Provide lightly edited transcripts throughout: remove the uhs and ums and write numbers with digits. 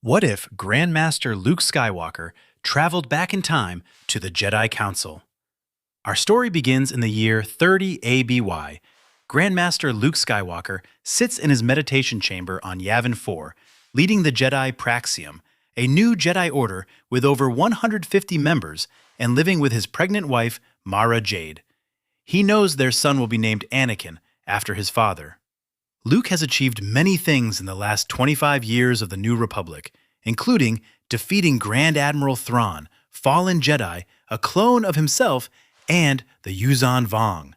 What if Grandmaster Luke Skywalker traveled back in time to the Jedi Council? Our story begins in the year 30 ABY. Grandmaster Luke Skywalker sits in his meditation chamber on Yavin 4, leading the Jedi Praxium, a new Jedi Order with over 150 members and living with his pregnant wife, Mara Jade. He knows their son will be named Anakin after his father. Luke has achieved many things in the last 25 years of the New Republic, including defeating Grand Admiral Thrawn, fallen Jedi, a clone of himself, and the Yuuzhan Vong.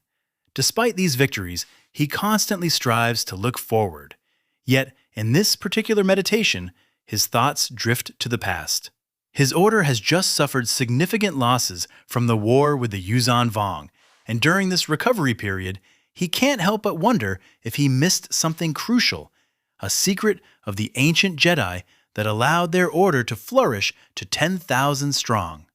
Despite these victories, he constantly strives to look forward. Yet, in this particular meditation, his thoughts drift to the past. His order has just suffered significant losses from the war with the Yuuzhan Vong, and during this recovery period, he can't help but wonder if he missed something crucial, a secret of the ancient Jedi that allowed their order to flourish to 10,000 strong.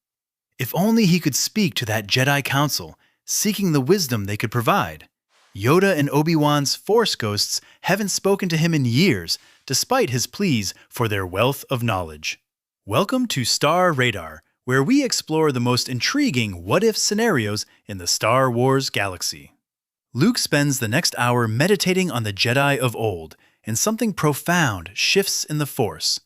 If only he could speak to that Jedi Council, seeking the wisdom they could provide. Yoda and Obi-Wan's Force ghosts haven't spoken to him in years, despite his pleas for their wealth of knowledge. Welcome to Star Radar, where we explore the most intriguing what-if scenarios in the Star Wars galaxy. Luke spends the next hour meditating on the Jedi of old, and something profound shifts in the Force.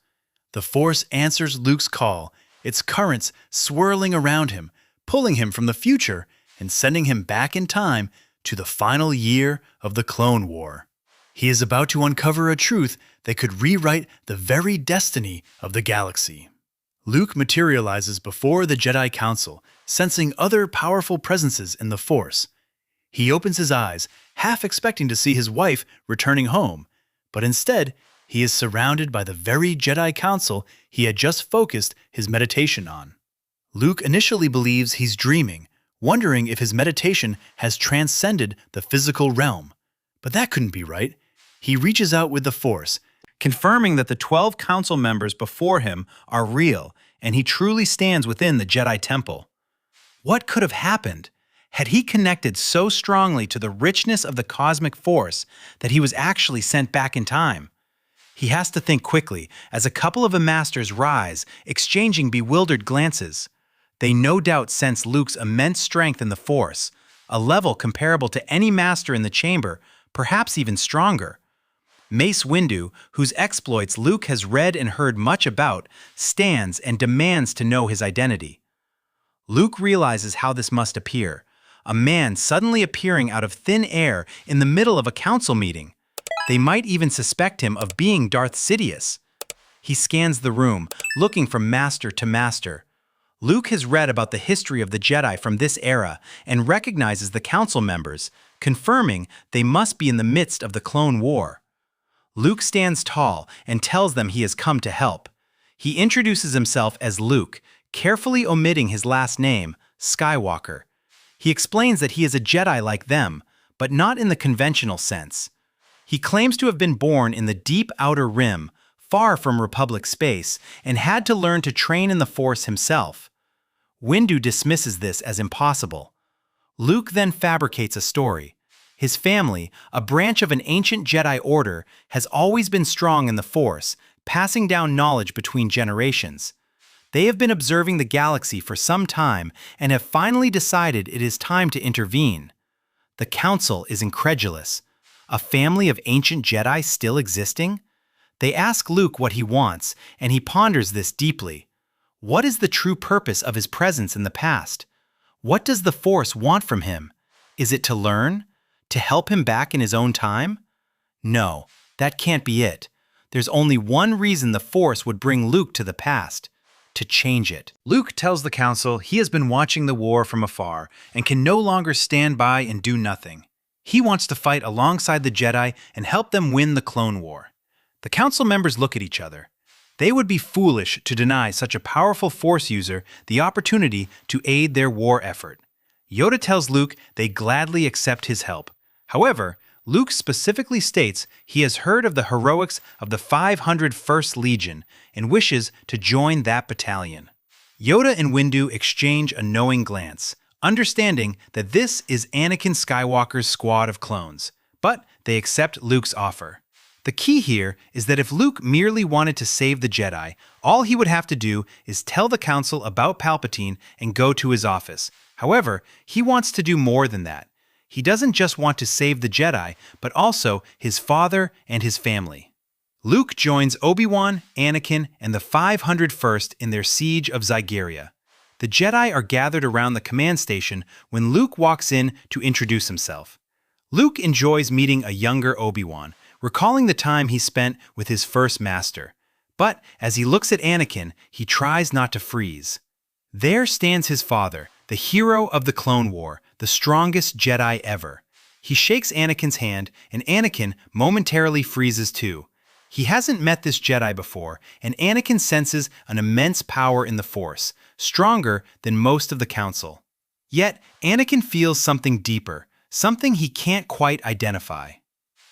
The Force answers Luke's call, its currents swirling around him, pulling him from the future and sending him back in time to the final year of the Clone War. He is about to uncover a truth that could rewrite the very destiny of the galaxy. Luke materializes before the Jedi Council, sensing other powerful presences in the Force. He opens his eyes, half expecting to see his wife returning home, but instead, he is surrounded by the very Jedi Council he had just focused his meditation on. Luke initially believes he's dreaming, wondering if his meditation has transcended the physical realm. But that couldn't be right. He reaches out with the Force, confirming that the 12 Council members before him are real, and he truly stands within the Jedi Temple. What could have happened? Had he connected so strongly to the richness of the cosmic force that he was actually sent back in time? He has to think quickly as a couple of masters rise, exchanging bewildered glances. They no doubt sense Luke's immense strength in the Force, a level comparable to any master in the chamber, perhaps even stronger. Mace Windu, whose exploits Luke has read and heard much about, stands and demands to know his identity. Luke realizes how this must appear. A man suddenly appearing out of thin air in the middle of a council meeting. They might even suspect him of being Darth Sidious. He scans the room, looking from master to master. Luke has read about the history of the Jedi from this era and recognizes the council members, confirming they must be in the midst of the Clone War. Luke stands tall and tells them he has come to help. He introduces himself as Luke, carefully omitting his last name, Skywalker. He explains that he is a Jedi like them, but not in the conventional sense. He claims to have been born in the deep outer rim, far from Republic space, and had to learn to train in the Force himself. Windu dismisses this as impossible. Luke then fabricates a story. His family, a branch of an ancient Jedi order, has always been strong in the Force, passing down knowledge between generations. They have been observing the galaxy for some time and have finally decided it is time to intervene. The Council is incredulous. A family of ancient Jedi still existing? They ask Luke what he wants, and he ponders this deeply. What is the true purpose of his presence in the past? What does the Force want from him? Is it to learn? To help him back in his own time? No, that can't be it. There's only one reason the Force would bring Luke to the past. To change it. Luke tells the Council he has been watching the war from afar and can no longer stand by and do nothing. He wants to fight alongside the Jedi and help them win the Clone War. The Council members look at each other. They would be foolish to deny such a powerful Force user the opportunity to aid their war effort. Yoda tells Luke they gladly accept his help. However, Luke specifically states he has heard of the heroics of the 501st Legion and wishes to join that battalion. Yoda and Windu exchange a knowing glance, understanding that this is Anakin Skywalker's squad of clones, but they accept Luke's offer. The key here is that if Luke merely wanted to save the Jedi, all he would have to do is tell the Council about Palpatine and go to his office. However, he wants to do more than that. He doesn't just want to save the Jedi, but also his father and his family. Luke joins Obi-Wan, Anakin, and the 501st in their siege of Zygerria. The Jedi are gathered around the command station when Luke walks in to introduce himself. Luke enjoys meeting a younger Obi-Wan, recalling the time he spent with his first master. But as he looks at Anakin, he tries not to freeze. There stands his father, the hero of the Clone War, the strongest Jedi ever. He shakes Anakin's hand, and Anakin momentarily freezes too. He hasn't met this Jedi before, and Anakin senses an immense power in the Force, stronger than most of the Council. Yet, Anakin feels something deeper, something he can't quite identify.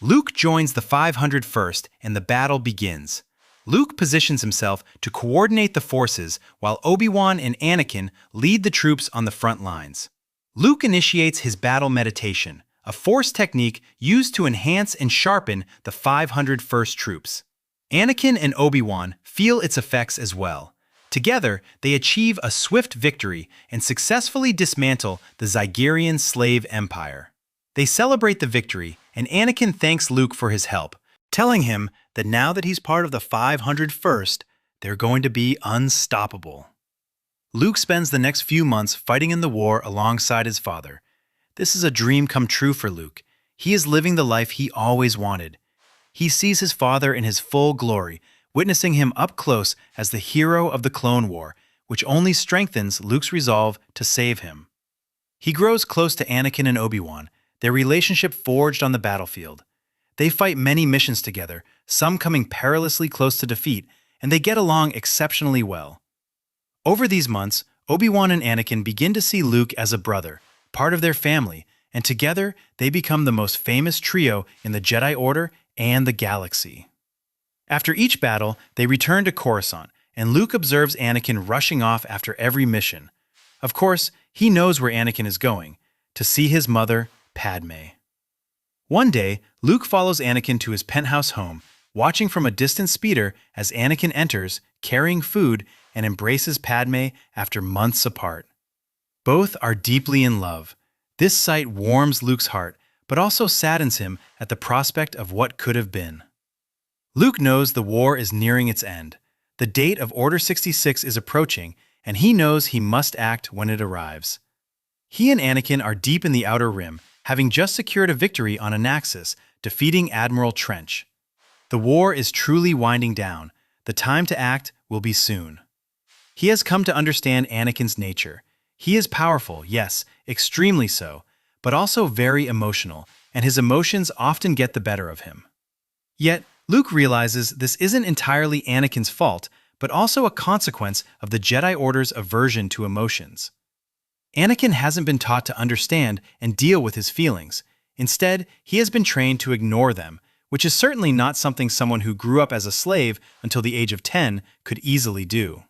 Luke joins the 501st, and the battle begins. Luke positions himself to coordinate the forces while Obi-Wan and Anakin lead the troops on the front lines. Luke initiates his battle meditation, a Force technique used to enhance and sharpen the 501st troops. Anakin and Obi-Wan feel its effects as well. Together, they achieve a swift victory and successfully dismantle the Zygerrian slave empire. They celebrate the victory, and Anakin thanks Luke for his help, telling him that now that he's part of the 501st, they're going to be unstoppable. Luke spends the next few months fighting in the war alongside his father. This is a dream come true for Luke. He is living the life he always wanted. He sees his father in his full glory, witnessing him up close as the hero of the Clone War, which only strengthens Luke's resolve to save him. He grows close to Anakin and Obi-Wan, their relationship forged on the battlefield. They fight many missions together, some coming perilously close to defeat, and they get along exceptionally well. Over these months, Obi-Wan and Anakin begin to see Luke as a brother, part of their family, and together they become the most famous trio in the Jedi Order and the galaxy. After each battle, they return to Coruscant, and Luke observes Anakin rushing off after every mission. Of course, he knows where Anakin is going, to see his mother, Padme. One day, Luke follows Anakin to his penthouse home, watching from a distant speeder as Anakin enters, carrying food, and embraces Padme after months apart. Both are deeply in love. This sight warms Luke's heart, but also saddens him at the prospect of what could have been. Luke knows the war is nearing its end. The date of Order 66 is approaching, and he knows he must act when it arrives. He and Anakin are deep in the Outer Rim, having just secured a victory on Anaxis, defeating Admiral Trench. The war is truly winding down. The time to act will be soon. He has come to understand Anakin's nature. He is powerful, yes, extremely so, but also very emotional, and his emotions often get the better of him. Yet, Luke realizes this isn't entirely Anakin's fault, but also a consequence of the Jedi Order's aversion to emotions. Anakin hasn't been taught to understand and deal with his feelings. Instead, he has been trained to ignore them, which is certainly not something someone who grew up as a slave until the age of 10 could easily do.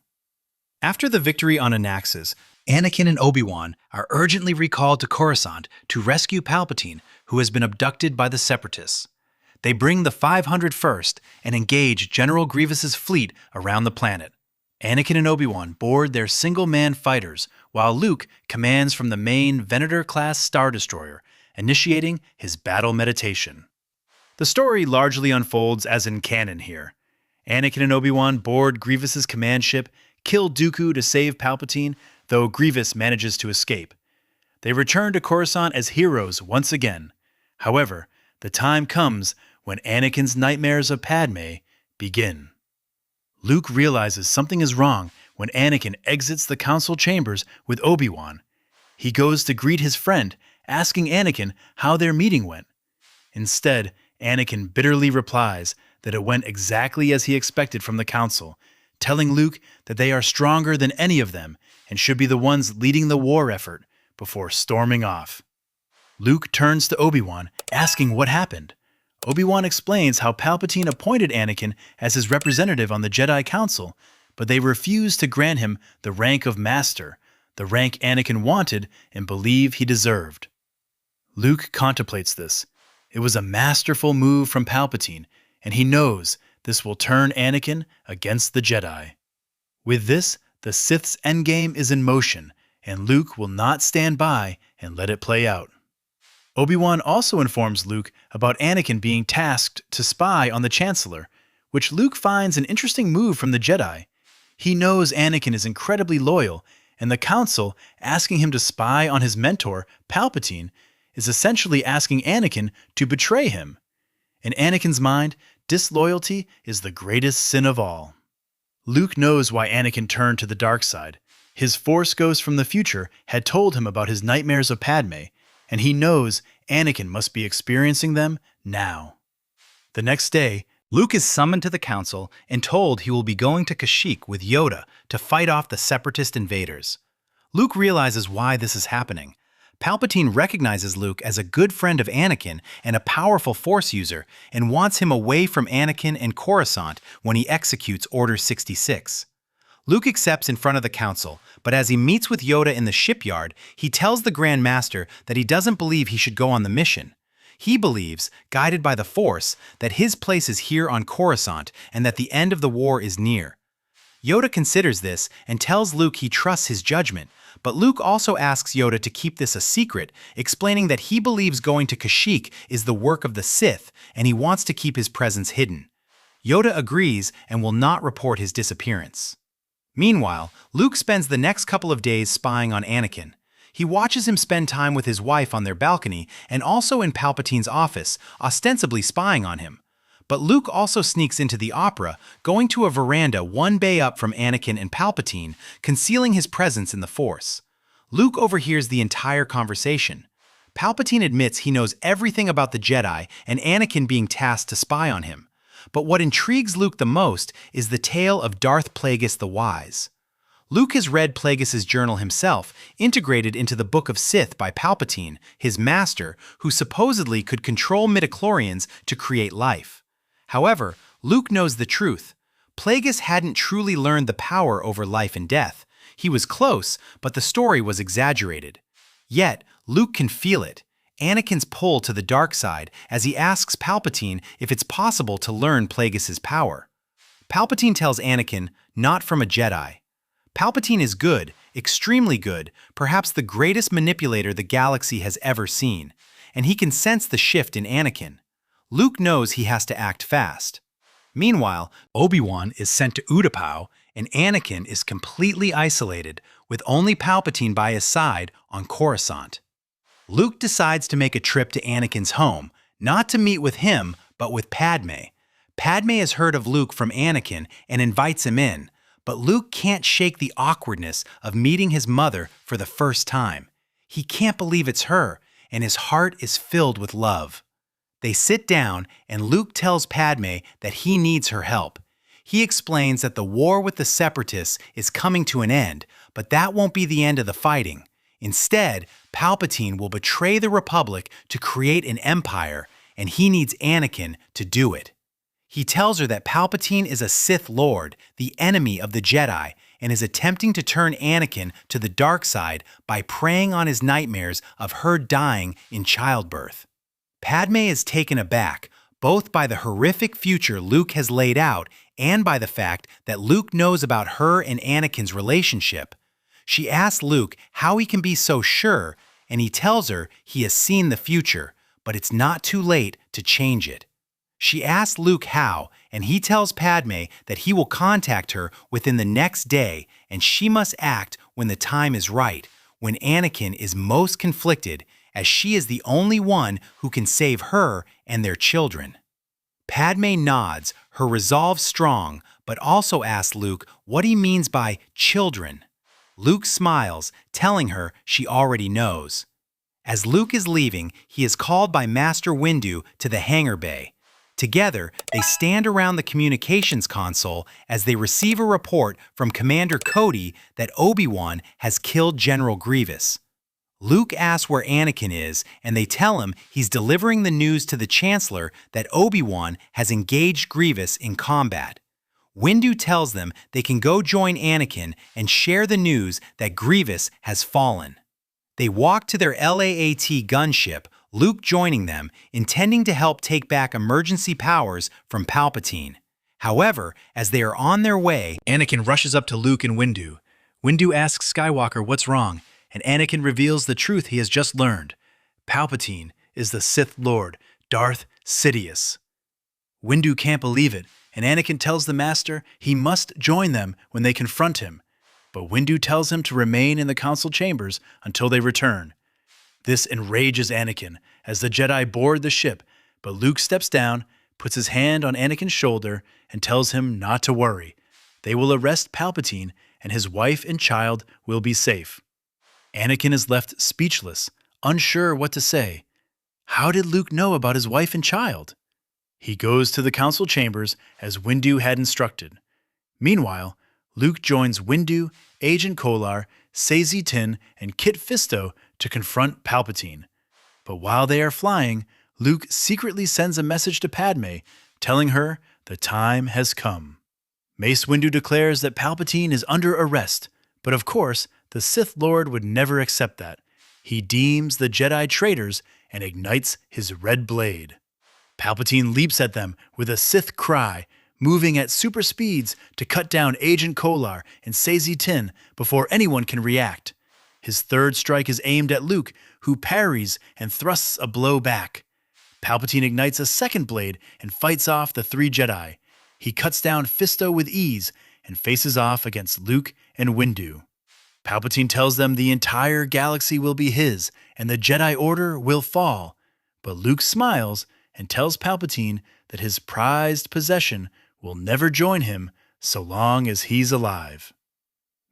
After the victory on Anaxis, Anakin and Obi-Wan are urgently recalled to Coruscant to rescue Palpatine, who has been abducted by the Separatists. They bring the 501st and engage General Grievous's fleet around the planet. Anakin and Obi-Wan board their single-man fighters, while Luke commands from the main Venator-class Star Destroyer, initiating his battle meditation. The story largely unfolds as in canon here. Anakin and Obi-Wan board Grievous's command ship, kill Dooku to save Palpatine, though Grievous manages to escape. They return to Coruscant as heroes once again. However, the time comes when Anakin's nightmares of Padme begin. Luke realizes something is wrong when Anakin exits the council chambers with Obi-Wan. He goes to greet his friend, asking Anakin how their meeting went. Instead, Anakin bitterly replies that it went exactly as he expected from the council, telling Luke that they are stronger than any of them and should be the ones leading the war effort before storming off. Luke turns to Obi-Wan, asking what happened. Obi-Wan explains how Palpatine appointed Anakin as his representative on the Jedi Council, but they refused to grant him the rank of Master, the rank Anakin wanted and believed he deserved. Luke contemplates this. It was a masterful move from Palpatine. and he knows this will turn Anakin against the Jedi. With this, the Sith's endgame is in motion, and Luke will not stand by and let it play out. Obi-Wan also informs Luke about Anakin being tasked to spy on the Chancellor, which Luke finds an interesting move from the Jedi. He knows Anakin is incredibly loyal, and the Council asking him to spy on his mentor, Palpatine, is essentially asking Anakin to betray him. In Anakin's mind, disloyalty is the greatest sin of all. Luke knows why Anakin turned to the dark side. His Force ghost from the future had told him about his nightmares of Padme, and he knows Anakin must be experiencing them now. The next day, Luke is summoned to the Council and told he will be going to Kashyyyk with Yoda to fight off the Separatist invaders. Luke realizes why this is happening. Palpatine recognizes Luke as a good friend of Anakin and a powerful Force user and wants him away from Anakin and Coruscant when he executes Order 66. Luke accepts in front of the Council, but as he meets with Yoda in the shipyard, he tells the Grand Master that he doesn't believe he should go on the mission. He believes, guided by the Force, that his place is here on Coruscant and that the end of the war is near. Yoda considers this and tells Luke he trusts his judgment, but Luke also asks Yoda to keep this a secret, explaining that he believes going to Kashyyyk is the work of the Sith and he wants to keep his presence hidden. Yoda agrees and will not report his disappearance. Meanwhile, Luke spends the next couple of days spying on Anakin. He watches him spend time with his wife on their balcony and also in Palpatine's office, ostensibly spying on him. But Luke also sneaks into the opera, going to a veranda one bay up from Anakin and Palpatine, concealing his presence in the Force. Luke overhears the entire conversation. Palpatine admits he knows everything about the Jedi and Anakin being tasked to spy on him. But what intrigues Luke the most is the tale of Darth Plagueis the Wise. Luke has read Plagueis' journal himself, integrated into the Book of Sith by Palpatine, his master, who supposedly could control midichlorians to create life. However, Luke knows the truth. Plagueis hadn't truly learned the power over life and death. He was close, but the story was exaggerated. Yet, Luke can feel it. Anakin's pull to the dark side as he asks Palpatine if it's possible to learn Plagueis' power. Palpatine tells Anakin, not from a Jedi. Palpatine is good, extremely good, perhaps the greatest manipulator the galaxy has ever seen, and he can sense the shift in Anakin. Luke knows he has to act fast. Meanwhile, Obi-Wan is sent to Utapau, and Anakin is completely isolated, with only Palpatine by his side on Coruscant. Luke decides to make a trip to Anakin's home, not to meet with him, but with Padme. Padme has heard of Luke from Anakin and invites him in, but Luke can't shake the awkwardness of meeting his mother for the first time. He can't believe it's her, and his heart is filled with love. They sit down, and Luke tells Padme that he needs her help. He explains that the war with the Separatists is coming to an end, but that won't be the end of the fighting. Instead, Palpatine will betray the Republic to create an empire, and he needs Anakin to do it. He tells her that Palpatine is a Sith Lord, the enemy of the Jedi, and is attempting to turn Anakin to the dark side by preying on his nightmares of her dying in childbirth. Padme is taken aback, both by the horrific future Luke has laid out and by the fact that Luke knows about her and Anakin's relationship. She asks Luke how he can be so sure, and he tells her he has seen the future, but it's not too late to change it. She asks Luke how, and he tells Padme that he will contact her within the next day, and she must act when the time is right, when Anakin is most conflicted, as she is the only one who can save her and their children. Padme nods, her resolve strong, but also asks Luke what he means by children. Luke smiles, telling her she already knows. As Luke is leaving, he is called by Master Windu to the hangar bay. Together, they stand around the communications console as they receive a report from Commander Cody that Obi-Wan has killed General Grievous. Luke asks where Anakin is, and they tell him he's delivering the news to the Chancellor that Obi-Wan has engaged Grievous in combat. Windu tells them they can go join Anakin and share the news that Grievous has fallen. They walk to their LAAT gunship, Luke joining them, intending to help take back emergency powers from Palpatine. However, as they are on their way, Anakin rushes up to Luke and Windu. Windu asks Skywalker what's wrong, and Anakin reveals the truth he has just learned. Palpatine is the Sith Lord, Darth Sidious. Windu can't believe it, and Anakin tells the Master he must join them when they confront him. But Windu tells him to remain in the council chambers until they return. This enrages Anakin as the Jedi board the ship, but Luke steps down, puts his hand on Anakin's shoulder, and tells him not to worry. They will arrest Palpatine, and his wife and child will be safe. Anakin is left speechless, unsure what to say. How did Luke know about his wife and child? He goes to the council chambers as Windu had instructed. Meanwhile, Luke joins Windu, Agent Kolar, Sazy Tin, and Kit Fisto to confront Palpatine. But while they are flying, Luke secretly sends a message to Padme, telling her the time has come. Mace Windu declares that Palpatine is under arrest, but of course, the Sith Lord would never accept that. He deems the Jedi traitors and ignites his red blade. Palpatine leaps at them with a Sith cry, moving at super speeds to cut down Agent Kolar and Sazy Tin before anyone can react. His third strike is aimed at Luke, who parries and thrusts a blow back. Palpatine ignites a second blade and fights off the three Jedi. He cuts down Fisto with ease and faces off against Luke and Windu. Palpatine tells them the entire galaxy will be his and the Jedi Order will fall. But Luke smiles and tells Palpatine that his prized possession will never join him so long as he's alive.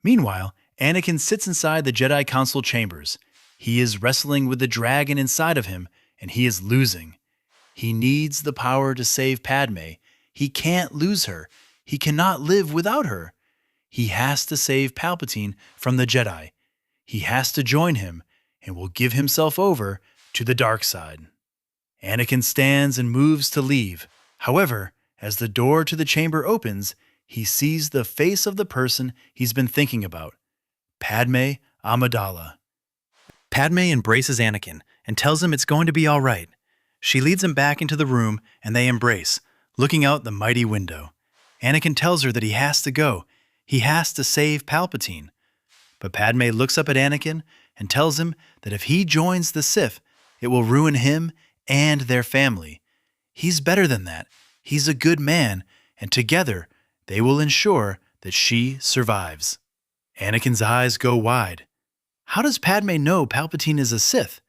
Meanwhile, Anakin sits inside the Jedi Council chambers. He is wrestling with the dragon inside of him, and he is losing. He needs the power to save Padme. He can't lose her. He cannot live without her. He has to save Palpatine from the Jedi. He has to join him and will give himself over to the dark side. Anakin stands and moves to leave. However, as the door to the chamber opens, he sees the face of the person he's been thinking about, Padme Amidala. Padme embraces Anakin and tells him it's going to be all right. She leads him back into the room and they embrace, looking out the mighty window. Anakin tells her that he has to go. He has to save Palpatine. But Padme looks up at Anakin and tells him that if he joins the Sith, it will ruin him and their family. He's better than that. He's a good man, and together they will ensure that she survives. Anakin's eyes go wide. How does Padme know Palpatine is a Sith?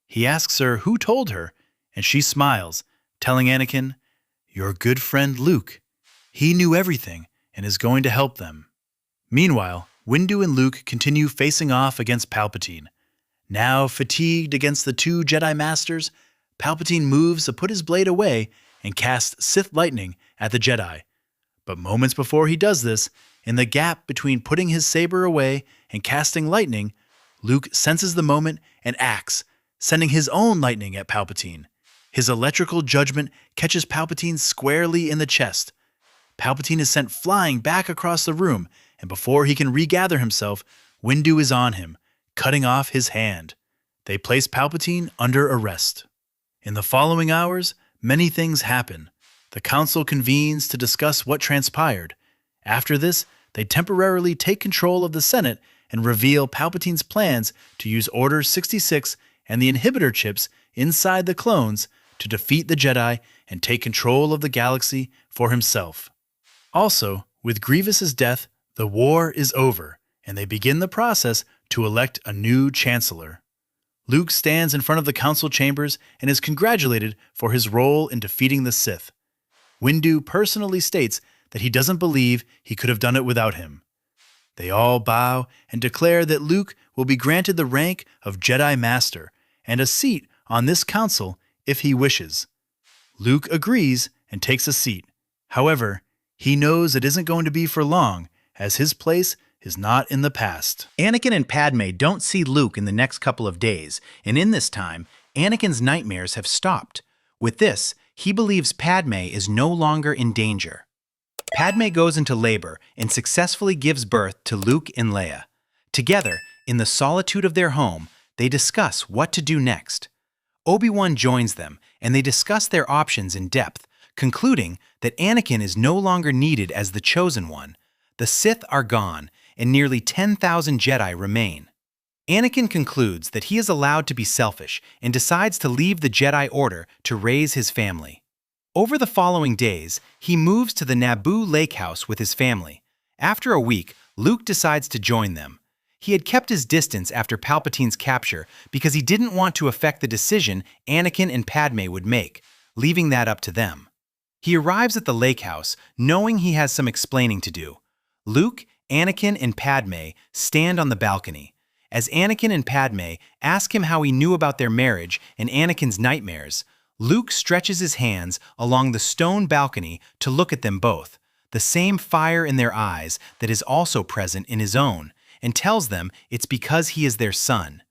He asks her who told her, and she smiles, telling Anakin, "Your good friend Luke. He knew everything and is going to help them." Meanwhile, Windu and Luke continue facing off against Palpatine. Now fatigued against the two Jedi Masters, Palpatine moves to put his blade away and casts Sith lightning at the Jedi. But moments before he does this, in the gap between putting his saber away and casting lightning, Luke senses the moment and acts, sending his own lightning at Palpatine. His electrical judgment catches Palpatine squarely in the chest. Palpatine is sent flying back across the room, and before he can regather himself, Windu is on him, cutting off his hand. They place Palpatine under arrest. In the following hours, many things happen. The council convenes to discuss what transpired. After this, they temporarily take control of the Senate and reveal Palpatine's plans to use Order 66 and the inhibitor chips inside the clones to defeat the Jedi and take control of the galaxy for himself. Also, with Grievous's death, the war is over, and they begin the process to elect a new chancellor. Luke stands in front of the council chambers and is congratulated for his role in defeating the Sith. Windu personally states that he doesn't believe he could have done it without him. They all bow and declare that Luke will be granted the rank of Jedi Master and a seat on this council if he wishes. Luke agrees and takes a seat. However, he knows it isn't going to be for long, as his place is not in the past. Anakin and Padme don't see Luke in the next couple of days, and in this time, Anakin's nightmares have stopped. With this, he believes Padme is no longer in danger. Padme goes into labor and successfully gives birth to Luke and Leia. Together, in the solitude of their home, they discuss what to do next. Obi-Wan joins them, and they discuss their options in depth, concluding that Anakin is no longer needed as the Chosen One. The Sith are gone, and nearly 10,000 Jedi remain. Anakin concludes that he is allowed to be selfish and decides to leave the Jedi Order to raise his family. Over the following days, he moves to the Naboo lake house with his family. After a week, Luke decides to join them. He had kept his distance after Palpatine's capture because he didn't want to affect the decision Anakin and Padme would make, leaving that up to them. He arrives at the lake house, knowing he has some explaining to do. Luke, Anakin, and Padme stand on the balcony. As Anakin and Padme ask him how he knew about their marriage and Anakin's nightmares, Luke stretches his hands along the stone balcony to look at them both, the same fire in their eyes that is also present in his own, and tells them it's because he is their son.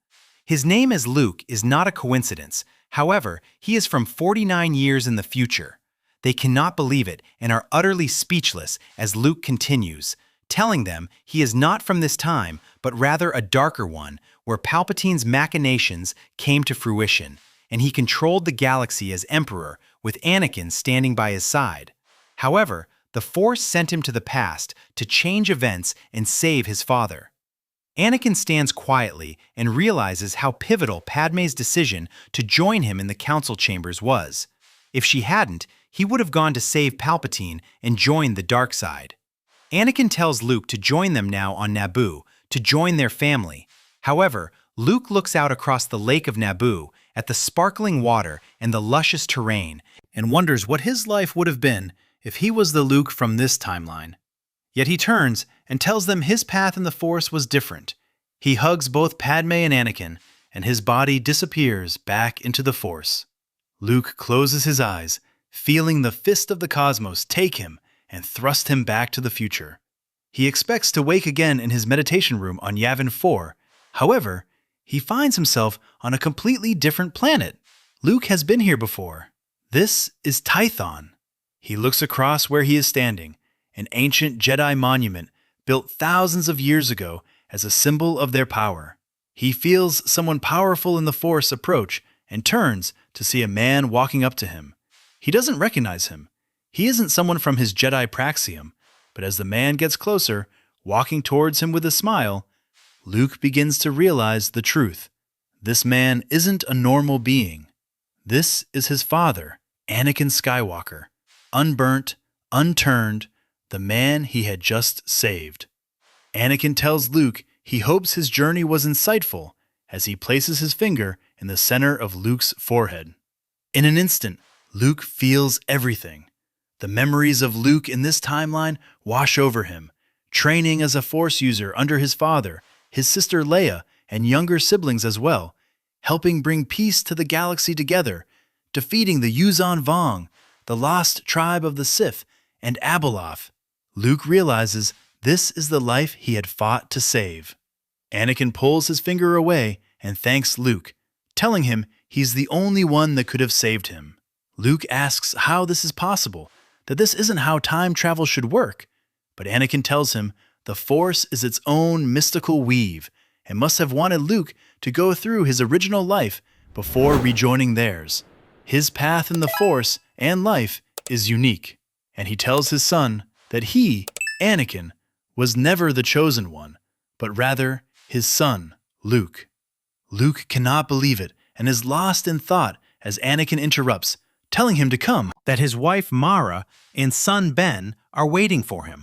His name as Luke is not a coincidence. However, he is from 49 years in the future. They cannot believe it and are utterly speechless as Luke continues, telling them he is not from this time, but rather a darker one, where Palpatine's machinations came to fruition, and he controlled the galaxy as Emperor, with Anakin standing by his side. However, the Force sent him to the past to change events and save his father. Anakin stands quietly and realizes how pivotal Padme's decision to join him in the council chambers was. If she hadn't, he would have gone to save Palpatine and joined the dark side. Anakin tells Luke to join them now on Naboo, to join their family. However, Luke looks out across the lake of Naboo at the sparkling water and the luscious terrain and wonders what his life would have been if he was the Luke from this timeline. Yet he turns and tells them his path in the Force was different. He hugs both Padme and Anakin, and his body disappears back into the Force. Luke closes his eyes, feeling the fist of the cosmos take him and thrust him back to the future. He expects to wake again in his meditation room on Yavin 4. However, he finds himself on a completely different planet. Luke has been here before. This is Tython. He looks across where he is standing, an ancient Jedi monument built thousands of years ago as a symbol of their power. He feels someone powerful in the Force approach and turns to see a man walking up to him. He doesn't recognize him. He isn't someone from his Jedi praxium, but as the man gets closer, walking towards him with a smile, Luke begins to realize the truth. This man isn't a normal being. This is his father, Anakin Skywalker, unburnt, unturned, the man he had just saved. Anakin tells Luke he hopes his journey was insightful as he places his finger in the center of Luke's forehead. In an instant, Luke feels everything. The memories of Luke in this timeline wash over him, training as a Force user under his father, his sister Leia, and younger siblings as well, helping bring peace to the galaxy together, defeating the Yuuzhan Vong, the lost tribe of the Sith, and Abeloth. Luke realizes this is the life he had fought to save. Anakin pulls his finger away and thanks Luke, telling him he's the only one that could have saved him. Luke asks how this is possible, that this isn't how time travel should work. But Anakin tells him the Force is its own mystical weave and must have wanted Luke to go through his original life before rejoining theirs. His path in the Force and life is unique, and he tells his son that he, Anakin, was never the chosen one, but rather his son, Luke. Luke cannot believe it and is lost in thought as Anakin interrupts, telling him to come, that his wife Mara and son Ben are waiting for him.